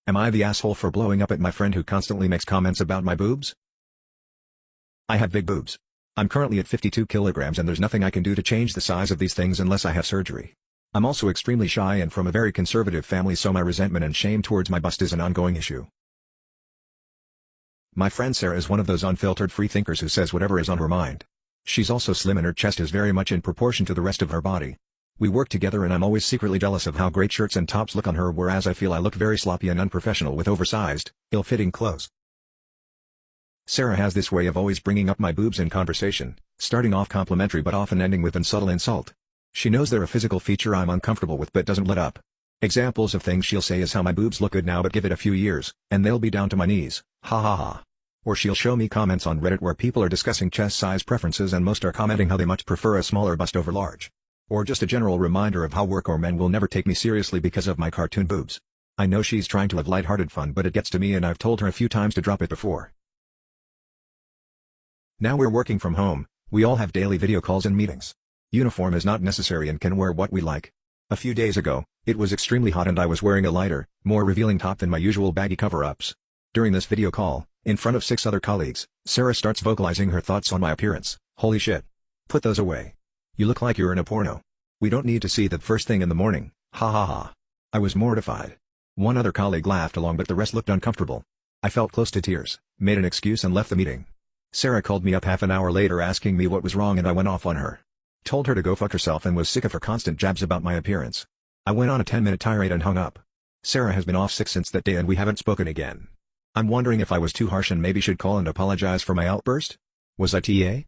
Am I the asshole for blowing up at my friend who constantly makes comments about my boobs? I have big boobs. I'm currently at 52 kilograms and there's nothing I can do to change the size of these things unless I have surgery. I'm also extremely shy and from a very conservative family, so my resentment and shame towards my bust is an ongoing issue. My friend Sarah is one of those unfiltered free thinkers who says whatever is on her mind. She's also slim and her chest is very much in proportion to the rest of her body. We work together and I'm always secretly jealous of how great shirts and tops look on her, whereas I feel I look very sloppy and unprofessional with oversized, ill-fitting clothes. Sarah has this way of always bringing up my boobs in conversation, starting off complimentary but often ending with an subtle insult. She knows they're a physical feature I'm uncomfortable with but doesn't let up. Examples of things she'll say is how my boobs look good now but give it a few years, and they'll be down to my knees, ha ha ha. Or she'll show me comments on Reddit where people are discussing chest size preferences and most are commenting how they much prefer a smaller bust over large. Or just a general reminder of how work or men will never take me seriously because of my cartoon boobs. I know she's trying to have lighthearted fun but it gets to me and I've told her a few times to drop it before. Now we're working from home, we all have daily video calls and meetings. Uniform is not necessary and can wear what we like. A few days ago, it was extremely hot and I was wearing a lighter, more revealing top than my usual baggy cover-ups. During this video call, in front of 6 other colleagues, Sarah starts vocalizing her thoughts on my appearance. Holy shit. Put those away. You look like you're in a porno. We don't need to see that first thing in the morning, ha ha ha. I was mortified. One other colleague laughed along but the rest looked uncomfortable. I felt close to tears, made an excuse and left the meeting. Sarah called me up half an hour later asking me what was wrong and I went off on her. Told her to go fuck herself and was sick of her constant jabs about my appearance. I went on a 10-minute tirade and hung up. Sarah has been off sick since that day and we haven't spoken again. I'm wondering if I was too harsh and maybe should call and apologize for my outburst? Was I TA?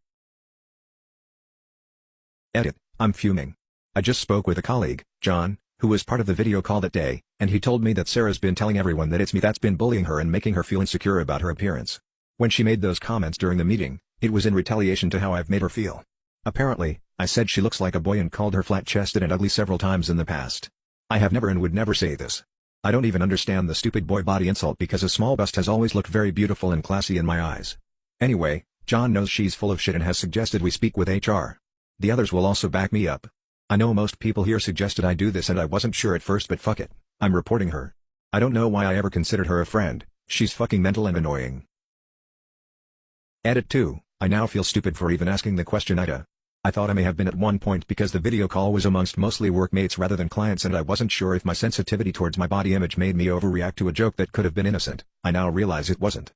Edit. I'm fuming. I just spoke with a colleague, John, who was part of the video call that day, and he told me that Sarah's been telling everyone that it's me that's been bullying her and making her feel insecure about her appearance. When she made those comments during the meeting, it was in retaliation to how I've made her feel. Apparently, I said she looks like a boy and called her flat-chested and ugly several times in the past. I have never and would never say this. I don't even understand the stupid boy body insult because a small bust has always looked very beautiful and classy in my eyes. Anyway, John knows she's full of shit and has suggested we speak with HR. The others will also back me up. I know most people here suggested I do this and I wasn't sure at first but fuck it, I'm reporting her. I don't know why I ever considered her a friend, she's fucking mental and annoying. Edit 2, I now feel stupid for even asking the question Ida. I thought I may have been at one point because the video call was amongst mostly workmates rather than clients and I wasn't sure if my sensitivity towards my body image made me overreact to a joke that could have been innocent. I now realize it wasn't.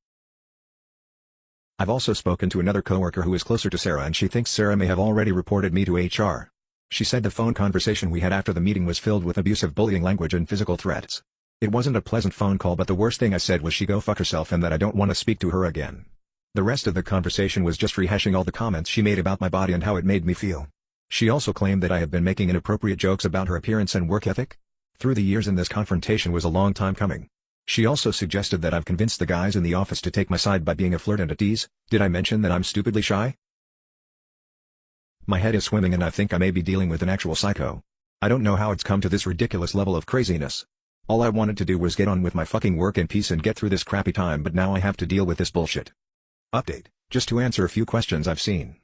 I've also spoken to another coworker who is closer to Sarah and she thinks Sarah may have already reported me to HR. She said the phone conversation we had after the meeting was filled with abusive bullying language and physical threats. It wasn't a pleasant phone call but the worst thing I said was she go fuck herself and that I don't want to speak to her again. The rest of the conversation was just rehashing all the comments she made about my body and how it made me feel. She also claimed that I have been making inappropriate jokes about her appearance and work ethic. Through the years and this confrontation was a long time coming. She also suggested that I've convinced the guys in the office to take my side by being a flirt and a tease. Did I mention that I'm stupidly shy? My head is swimming and I think I may be dealing with an actual psycho. I don't know how it's come to this ridiculous level of craziness. All I wanted to do was get on with my fucking work in peace and get through this crappy time but now I have to deal with this bullshit. Update, just to answer a few questions I've seen.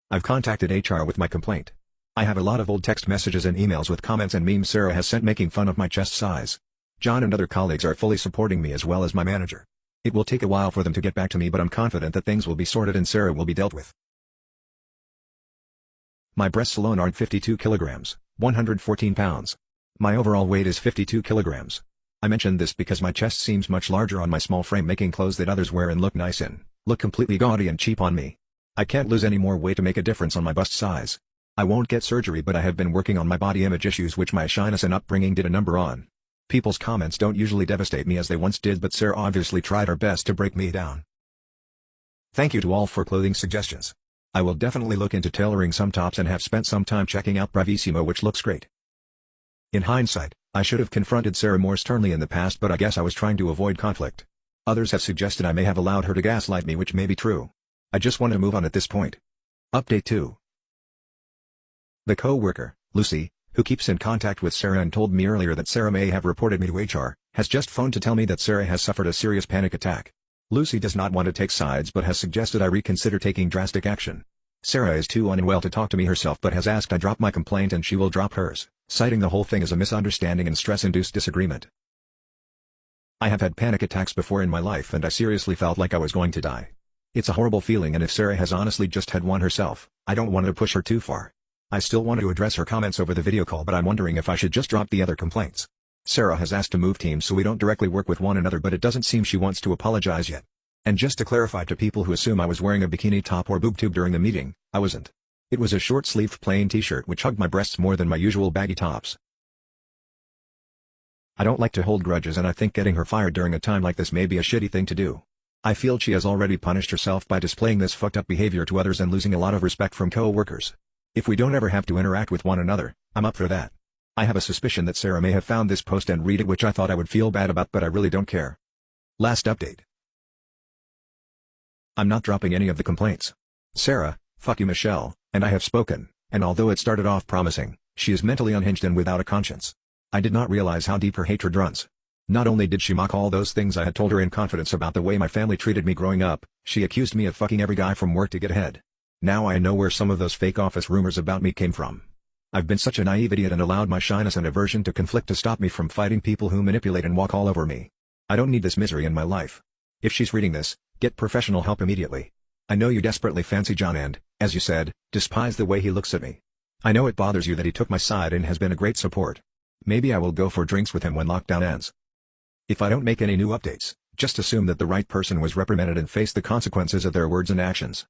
I've contacted HR with my complaint. I have a lot of old text messages and emails with comments and memes Sarah has sent making fun of my chest size. John and other colleagues are fully supporting me as well as my manager. It will take a while for them to get back to me but I'm confident that things will be sorted and Sarah will be dealt with. My breasts alone aren't 52 kilograms, 114 pounds. My overall weight is 52 kilograms. I mentioned this because my chest seems much larger on my small frame making clothes that others wear and look nice in, look completely gaudy and cheap on me. I can't lose any more weight to make a difference on my bust size. I won't get surgery but I have been working on my body image issues which my shyness and upbringing did a number on. People's comments don't usually devastate me as they once did but Sarah obviously tried her best to break me down. Thank you to all for clothing suggestions. I will definitely look into tailoring some tops and have spent some time checking out Bravissimo which looks great. In hindsight, I should have confronted Sarah more sternly in the past but I guess I was trying to avoid conflict. Others have suggested I may have allowed her to gaslight me which may be true. I just want to move on at this point. Update 2. The co-worker, Lucy, who keeps in contact with Sarah and told me earlier that Sarah may have reported me to HR, has just phoned to tell me that Sarah has suffered a serious panic attack. Lucy does not want to take sides but has suggested I reconsider taking drastic action. Sarah is too unwell to talk to me herself but has asked I drop my complaint and she will drop hers, citing the whole thing as a misunderstanding and stress-induced disagreement. I have had panic attacks before in my life and I seriously felt like I was going to die. It's a horrible feeling, and if Sarah has honestly just had one herself, I don't want to push her too far. I still want to address her comments over the video call, but I'm wondering if I should just drop the other complaints. Sarah has asked to move teams so we don't directly work with one another, but it doesn't seem she wants to apologize yet. And just to clarify to people who assume I was wearing a bikini top or boob tube during the meeting, I wasn't. It was a short-sleeved plain t-shirt which hugged my breasts more than my usual baggy tops. I don't like to hold grudges, and I think getting her fired during a time like this may be a shitty thing to do. I feel she has already punished herself by displaying this fucked up behavior to others and losing a lot of respect from co-workers. If we don't ever have to interact with one another, I'm up for that. I have a suspicion that Sarah may have found this post and read it, which I thought I would feel bad about, but I really don't care. Last update. I'm not dropping any of the complaints. Sarah, fuck you Michelle, and I have spoken, and although it started off promising, she is mentally unhinged and without a conscience. I did not realize how deep her hatred runs. Not only did she mock all those things I had told her in confidence about the way my family treated me growing up, she accused me of fucking every guy from work to get ahead. Now I know where some of those fake office rumors about me came from. I've been such a naive idiot and allowed my shyness and aversion to conflict to stop me from fighting people who manipulate and walk all over me. I don't need this misery in my life. If she's reading this, get professional help immediately. I know you desperately fancy John and, as you said, despise the way he looks at me. I know it bothers you that he took my side and has been a great support. Maybe I will go for drinks with him when lockdown ends. If I don't make any new updates, just assume that the right person was reprimanded and faced the consequences of their words and actions.